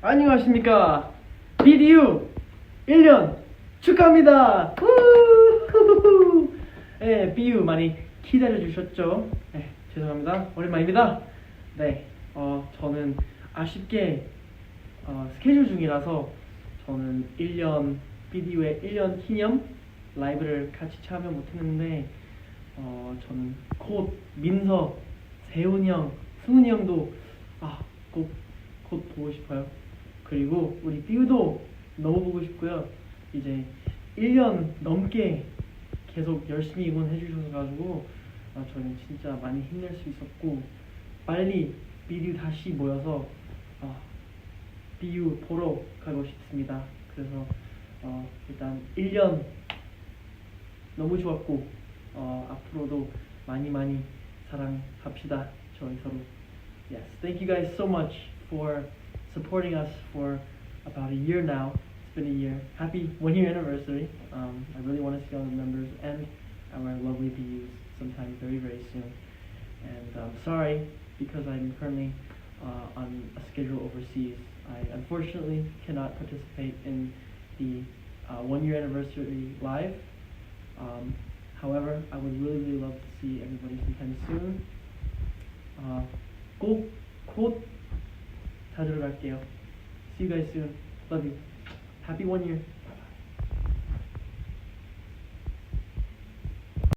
안녕하십니까. B.D.U 1년 축하합니다. 네, B.D.U 많이 기다려주셨죠? 네, 죄송합니다. 오랜만입니다. 네, 저는 아쉽게 스케줄 중이라서 저는 B.D.U의 1년 기념 라이브를 같이 참여 못했는데 저는 곧 민서, 세훈이 형, 승훈이 형도 곧 보고 싶어요. 그리고 우리 B.D.U도 너무 보고 싶고요. 이제 1년 넘게 계속 열심히 응원해 주셔가지고 저는 진짜 많이 힘낼 수 있었고 빨리 B.D.U 다시 모여서 B.D.U 보러 가고 싶습니다. 그래서 일단 1년 너무 좋았고 앞으로도 많이 사랑합시다. 저희 서로. Yes, thank you guys so much for supporting us for about a year now. It's been a year. Happy 1-year anniversary. I really want to see all the members and our lovely B.D.Us sometime very soon. And I'm sorry because I'm currently on a schedule overseas. I unfortunately cannot participate in the 1-year anniversary live. However, I would really love to see everybody sometime soon. 곧 찾으러 갈게요. See you guys soon. Love you. Happy 1 year.